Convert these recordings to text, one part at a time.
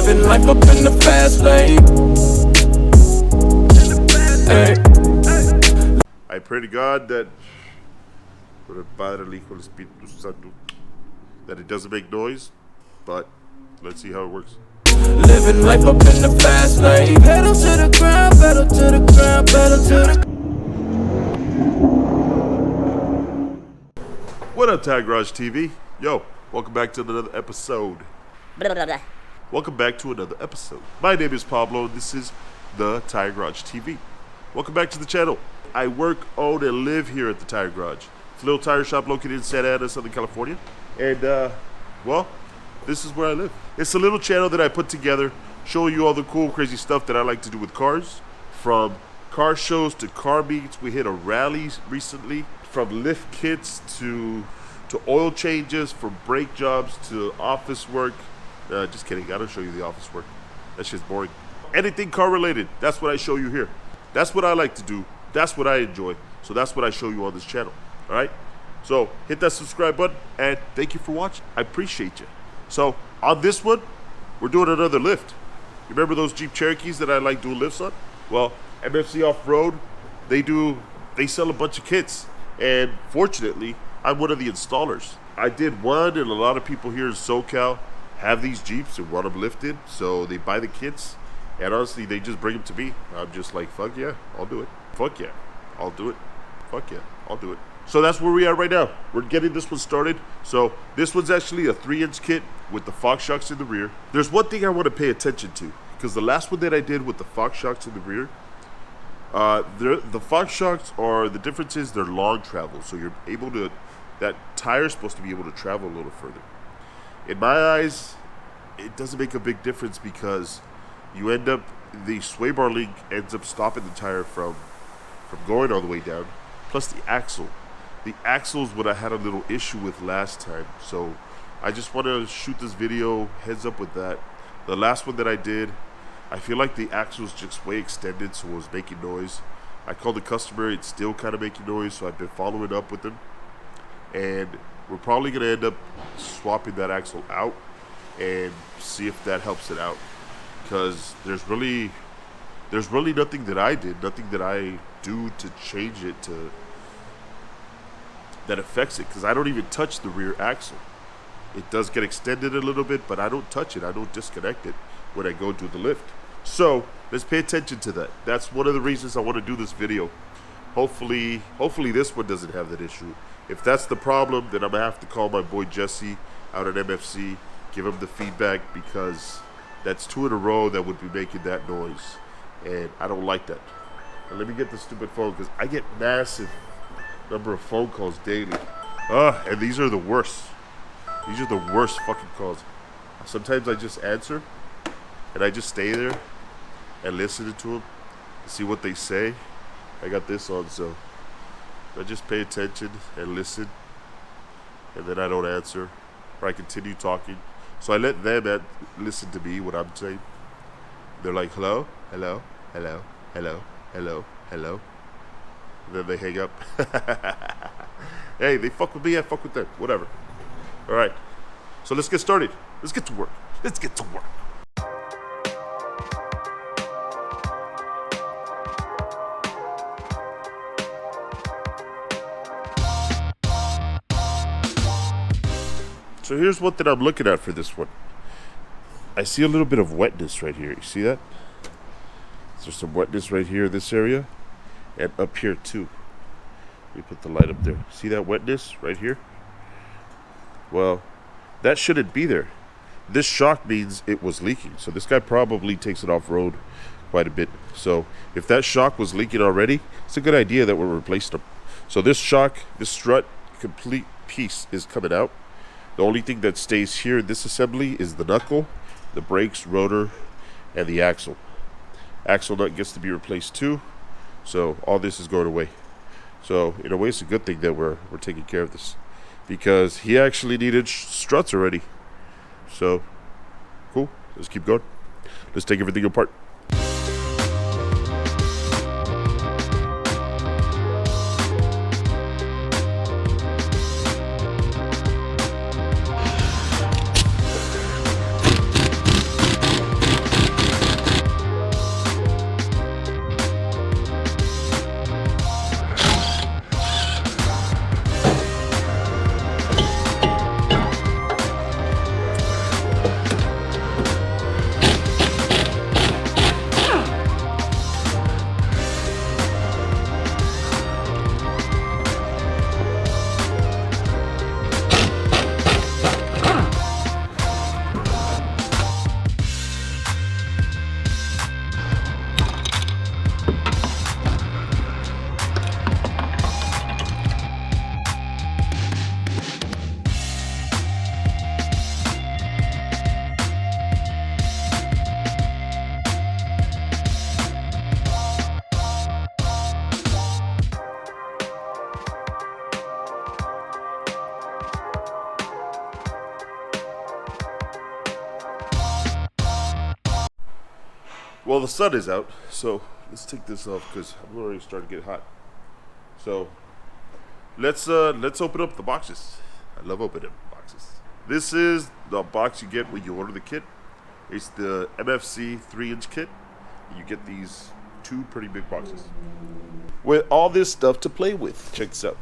Living life up in the fast lane. Hey. I pray to God that por el Padre, el Hijo, el Espíritu Santo, that it doesn't make noise, but let's see how it works. Living life up in the fast lane. Pedal to the ground, pedal to the ground, pedal to the. What up, Tire Garage TV? Yo, welcome back to another episode. Welcome back to another episode. My name is Pablo, and this is the Tire Garage TV. Welcome back to the channel. I work, own, and live here at the Tire Garage. It's a little tire shop located in Santa Ana, Southern California. And, well, this is where I live. It's a little channel that I put together, showing you all the cool, crazy stuff that I like to do with cars. From car shows to car meets. We hit a rally recently. From lift kits to oil changes, from brake jobs to office work. Just kidding, I don't show you the office work. That shit's boring. Anything car related, that's what I show you here. That's what I like to do. That's what I enjoy. So that's what I show you on this channel. All right? So hit that subscribe button, and thank you for watching. I appreciate you. So on this one, we're doing another lift. You remember those Jeep Cherokees that I like doing lifts on? Well, MFC Off-Road, they sell a bunch of kits. And fortunately, I'm one of the installers. I did one, and a lot of people here in SoCal have these Jeeps and want them lifted, so they buy the kits, and honestly, they just bring them to me. I'm just like, fuck yeah, I'll do it. Fuck yeah, I'll do it. Fuck yeah, I'll do it. So that's where we are right now. We're getting this one started. So this one's actually a 3-inch kit with the Fox shocks in the rear. There's one thing I want to pay attention to, because the last one that I did with the Fox shocks in the rear, the Fox shocks are, the difference is they're long travel, so you're able to, that tire's supposed to be able to travel a little further. In my eyes, it doesn't make a big difference because you end up, the sway bar link ends up stopping the tire from going all the way down, plus the axle. The axle is what I had a little issue with last time, so I just want to shoot this video heads up with that. The last one that I did, I feel like the axle was just way extended, so it was making noise. I called the customer, it's still kind of making noise, so I've been following up with them. And we're probably going to end up swapping that axle out and see if that helps it out. Because there's really nothing that I did, nothing that I do to change it that affects it. Because I don't even touch the rear axle. It does get extended a little bit, but I don't touch it. I don't disconnect it when I go do the lift. So let's pay attention to that. That's one of the reasons I want to do this video. Hopefully this one doesn't have that issue. If that's the problem, then I'm gonna have to call my boy Jesse out at MFC, give him the feedback, because that's 2 in a row that would be making that noise, and I don't like that. And let me get the stupid phone, because I get massive number of phone calls daily. And these are the worst. These are the worst fucking calls. Sometimes I just answer, and I just stay there and listen to them, see what they say. I got this on, so I just pay attention and listen, and then I don't answer, or I continue talking. So I let them listen to me, what I'm saying. They're like, hello, hello, hello, hello, hello, hello. And then they hang up. Hey, they fuck with me, I fuck with them, whatever. All right, so let's get started. Let's get to work. Let's get to work. So here's what that I'm looking at for this one. I see a little bit of wetness right here. You see that? There's some wetness right here in this area, and up here too. Let me put the light up there. See that wetness right here? Well, that shouldn't be there. This shock means it was leaking. So this guy probably takes it off-road quite a bit. So if that shock was leaking already, it's a good idea that we're replacing them. So this shock, this strut, complete piece is coming out. The only thing that stays here in this assembly is the knuckle, the brakes, rotor, and the axle. Axle nut gets to be replaced too. So all this is going away. So in a way, it's a good thing that we're taking care of this, because he actually needed struts already. So cool. Let's keep going. Let's take everything apart. Well, the sun is out, so let's take this off because I'm already starting to get hot. So let's open up the boxes. I love opening up boxes. This is the box you get when you order the kit. It's the MFC 3-inch kit. You get these 2 pretty big boxes with all this stuff to play with. Check this out.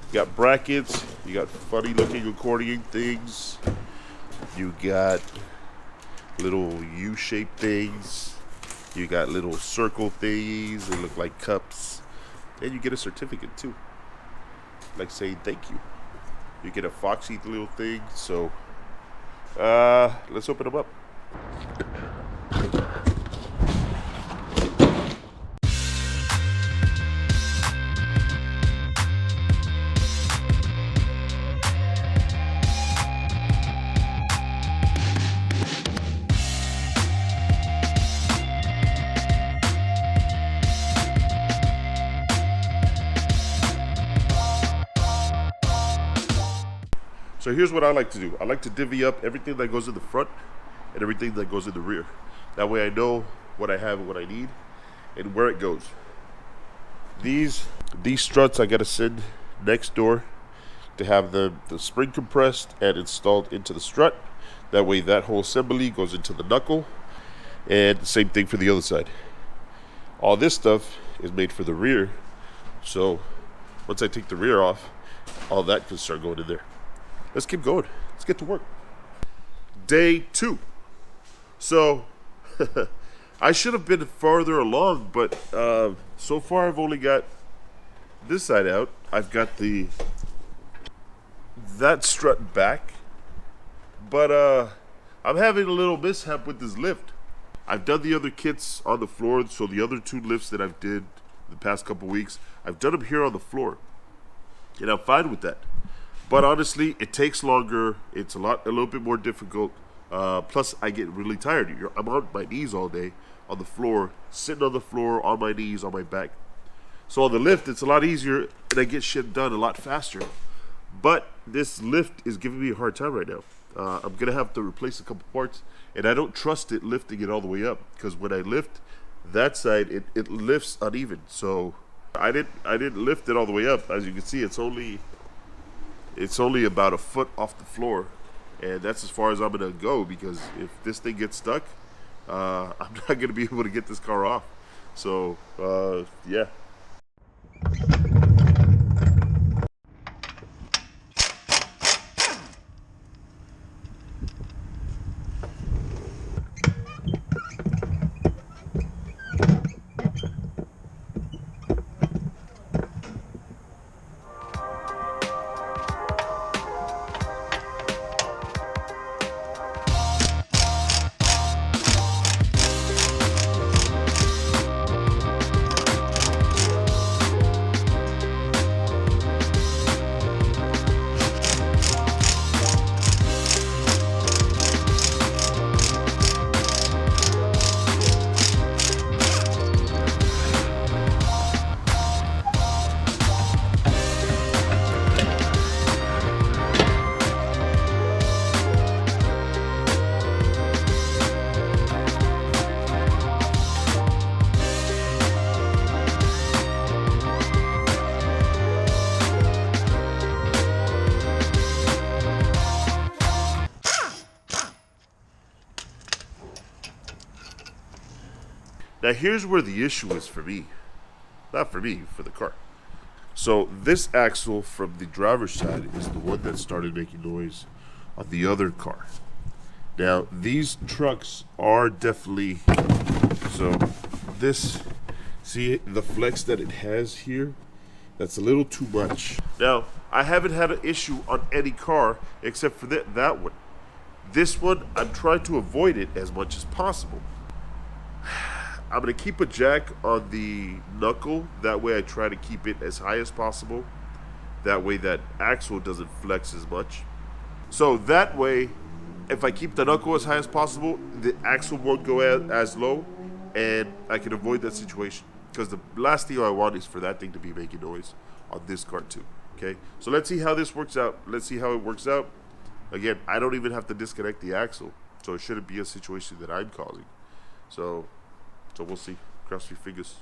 You got brackets. You got funny looking accordion things. You got little U-shaped things. You got little circle things. They look like cups. And you get a certificate too, like saying thank you. You get a foxy little thing. So let's open them up. So here's what I like to do. I like to divvy up everything that goes in the front and everything that goes in the rear. That way I know what I have and what I need and where it goes. These struts I gotta send next door to have the spring compressed and installed into the strut. That way that whole assembly goes into the knuckle, and the same thing for the other side. All this stuff is made for the rear, so once I take the rear off, all that can start going in there. Let's keep going. Let's get to work. Day 2. So I should have been farther along, but so far I've only got this side out. I've got that strut back, but I'm having a little mishap with this lift. I've done the other kits on the floor, so the other 2 lifts that I've did the past couple weeks, I've done them here on the floor, and I'm fine with that. But honestly, it takes longer. It's a little bit more difficult. Plus, I get really tired. I'm on my knees all day on the floor, sitting on the floor, on my knees, on my back. So on the lift, it's a lot easier, and I get shit done a lot faster. But this lift is giving me a hard time right now. I'm gonna have to replace a couple parts, and I don't trust it lifting it all the way up, because when I lift that side, it lifts uneven. So I didn't lift it all the way up. As you can see, it's only about a foot off the floor, and that's as far as I'm gonna go, because if this thing gets stuck, I'm not gonna be able to get this car off. So yeah. Now here's where the issue is for me. Not for me, for the car. So this axle from the driver's side is the one that started making noise on the other car. Now these trucks are definitely, so this, see the flex that it has here? That's a little too much. Now, I haven't had an issue on any car except for that one. This one, I'm trying to avoid it as much as possible. I'm going to keep a jack on the knuckle. That way I try to keep it as high as possible. That way that axle doesn't flex as much. So that way, if I keep the knuckle as high as possible, the axle won't go as low, and I can avoid that situation. Because the last thing I want is for that thing to be making noise on this car too. Okay, so let's see how this works out. Let's see how it works out. Again, I don't even have to disconnect the axle, so it shouldn't be a situation that I'm causing. So So we'll see. Cross your fingers.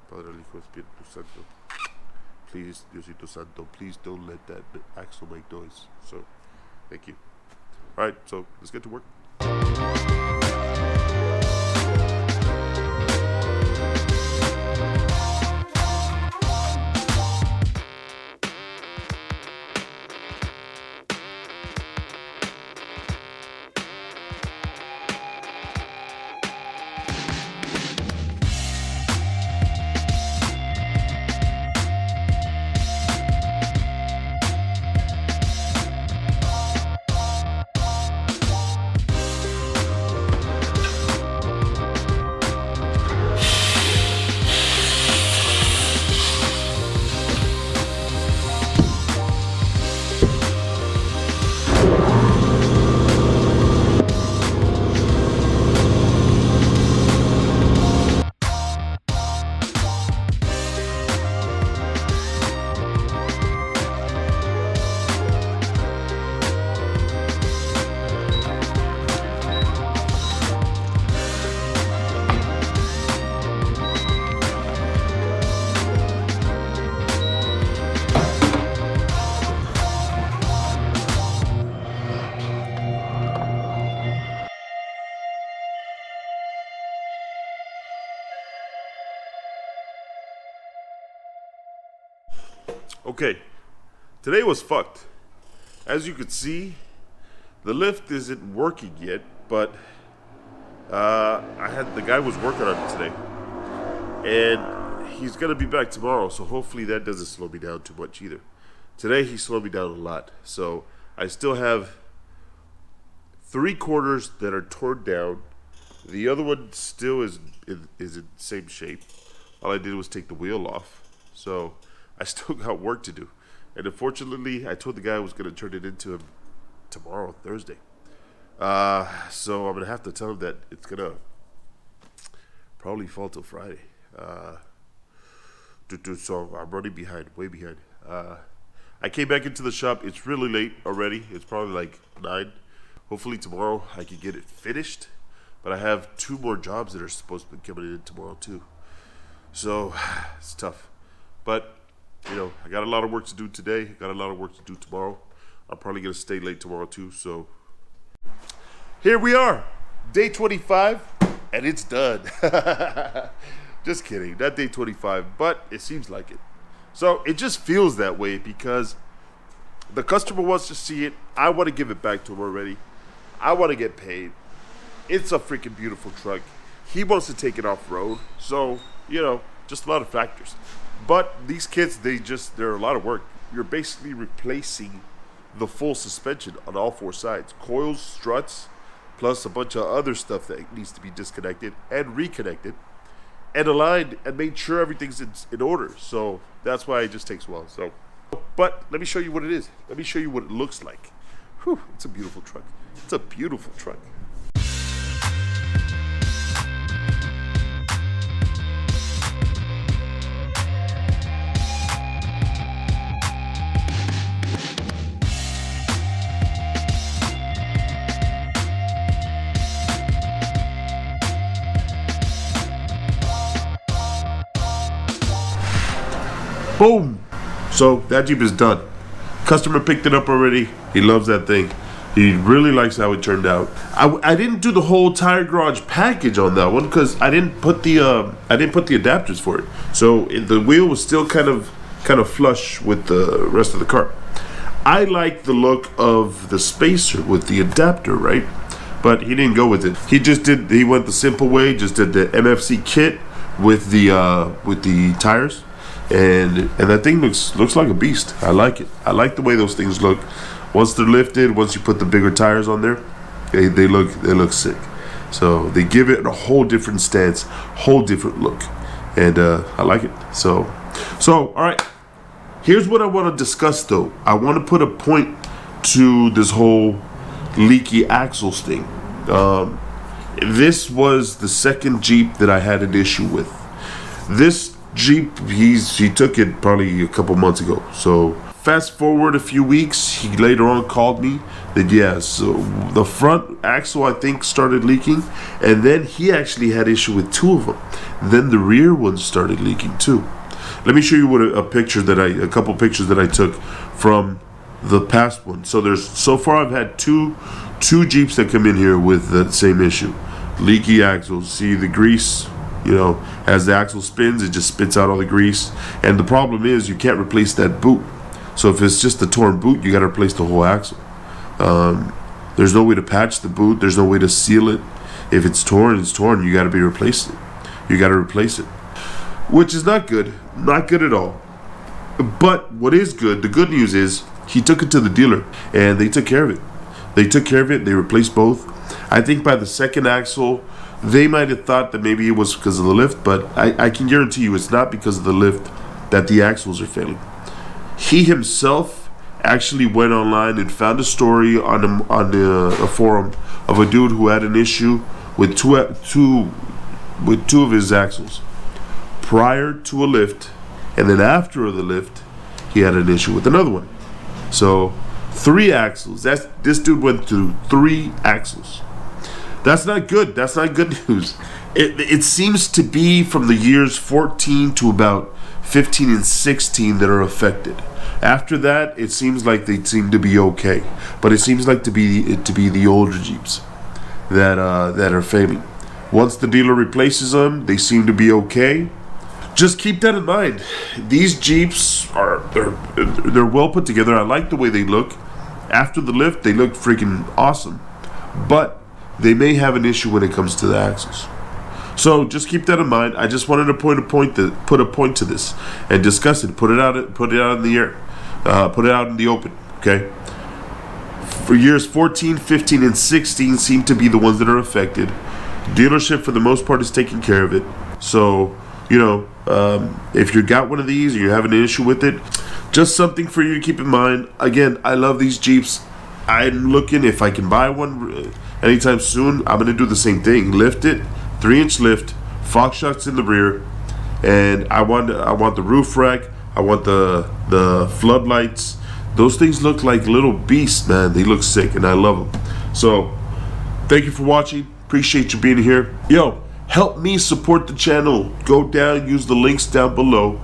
Padre, el Hijo, Espíritu Santo. Please, Diosito Santo, please don't let that axle make noise. So, thank you. All right, so let's get to work. Okay, today was fucked. As you could see, the lift isn't working yet, but the guy was working on it today, and he's gonna be back tomorrow. So hopefully that doesn't slow me down too much either. Today he slowed me down a lot, so I still have 3 quarters that are torn down. The other one still is in the same shape. All I did was take the wheel off, so I still got work to do. And unfortunately, I told the guy I was going to turn it into him tomorrow, Thursday. So I'm going to have to tell him that it's going to probably fall till Friday. So I'm running behind, way behind. I came back into the shop. It's really late already. It's probably like 9. Hopefully tomorrow I can get it finished. But I have 2 more jobs that are supposed to be coming in tomorrow too. So it's tough. But you know, I got a lot of work to do today. I got a lot of work to do tomorrow. I'm probably going to stay late tomorrow too. So here we are, day 25, and it's done. Just kidding, not day 25, but it seems like it. So it just feels that way because the customer wants to see it. I want to give it back to him already. I want to get paid. It's a freaking beautiful truck. He wants to take it off road. So, you know, just a lot of factors. But these kits, they're a lot of work. You're basically replacing the full suspension on all 4 sides. Coils, struts, plus a bunch of other stuff that needs to be disconnected and reconnected and aligned and made sure everything's in order. So that's why it just takes a while. So, but let me show you what it is. Let me show you what it looks like. Whew, it's a beautiful truck. It's a beautiful truck. Boom! So that Jeep is done. Customer picked it up already. He loves that thing. He really likes how it turned out. I didn't do the whole tire garage package on that one because I didn't put the adapters for it. So the wheel was still kind of flush with the rest of the car. I like the look of the spacer with the adapter, right? But he didn't go with it. He went the simple way. Just did the MFC kit with the tires. And that thing looks like a beast. I like it. I like the way those things look. Once they're lifted, once you put the bigger tires on there, they look sick. So they give it a whole different stance, whole different look, and I like it. So all right. Here's what I want to discuss though. I want to put a point to this whole leaky axles thing. This was the second Jeep that I had an issue with. This Jeep, he took it probably a couple months ago. So fast forward a few weeks, he later on called me that so the front axle I think started leaking, and then he actually had issue with 2 of them. Then the rear one started leaking too. Let me show you a couple pictures that I took from the past one. So far I've had two Jeeps that come in here with the same issue. Leaky axles. See the grease, as the axle spins, it just spits out all the grease. And the problem is you can't replace that boot. So if it's just a torn boot, you got to replace the whole axle. There's no way to patch the boot. There's no way to seal it. If it's torn, it's torn. You got to replace it, which is not good at all. But what is good, the good news is he took it to the dealer and they took care of it. They replaced both. I think by the second axle, they might have thought that maybe it was because of the lift, but I can guarantee you it's not because of the lift that the axles are failing. He himself actually went online and found a story on a forum of a dude who had an issue with two of his axles prior to a lift, and then after the lift he had an issue with another one. So 3 axles. This dude went through 3 axles. That's not good. That's not good news. It seems to be from the years 14 to about 15 and 16 that are affected. After that, it seems like they seem to be okay. But it seems like to be the older Jeeps that are failing. Once the dealer replaces them, they seem to be okay. Just keep that in mind. These Jeeps they're well put together. I like the way they look. After the lift, they look freaking awesome. But they may have an issue when it comes to the axles. So just keep that in mind. I just wanted to put a point to this and discuss it. Put it out in the air. Put it out in the open. Okay. For years 14, 15, and 16 seem to be the ones that are affected. Dealership for the most part is taking care of it. So if you got one of these or you're having an issue with it, just something for you to keep in mind. Again, I love these Jeeps. I'm looking if I can buy one anytime soon. I'm gonna do the same thing. Lift it, 3-inch lift, Fox shocks in the rear, and I want the roof rack. I want the floodlights. Those things look like little beasts, man. They look sick, and I love them. So, thank you for watching. Appreciate you being here. Help me support the channel. Go down, use the links down below.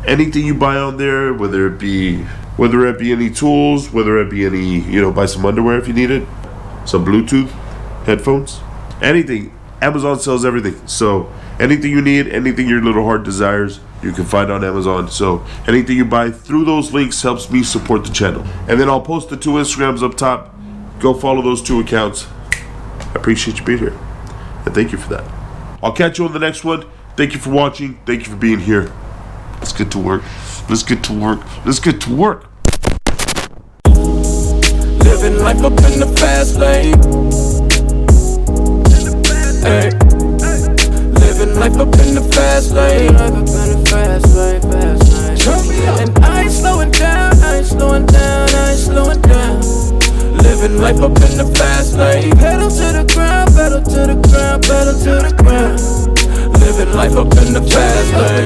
Anything you buy on there, whether it be any tools, whether it be any, buy some underwear if you need it, some Bluetooth headphones, anything. Amazon sells everything. So anything you need, anything your little heart desires, you can find on Amazon. So anything you buy through those links helps me support the channel. And then I'll post the 2 Instagrams up top. Go follow those 2 accounts. I appreciate you being here. And thank you for that. I'll catch you on the next one. Thank you for watching. Thank you for being here. Let's get to work. Let's get to work. Let's get to work. Living life up in the fast lane. Hey. Living life up in the fast lane. Life up in the fast lane. And I ain't slowing down. I ain't slowing down. I ain't slowing down. Living life up in the fast lane. Pedal to the ground. Pedal to the ground. Pedal to the ground. Living life up in the fast lane.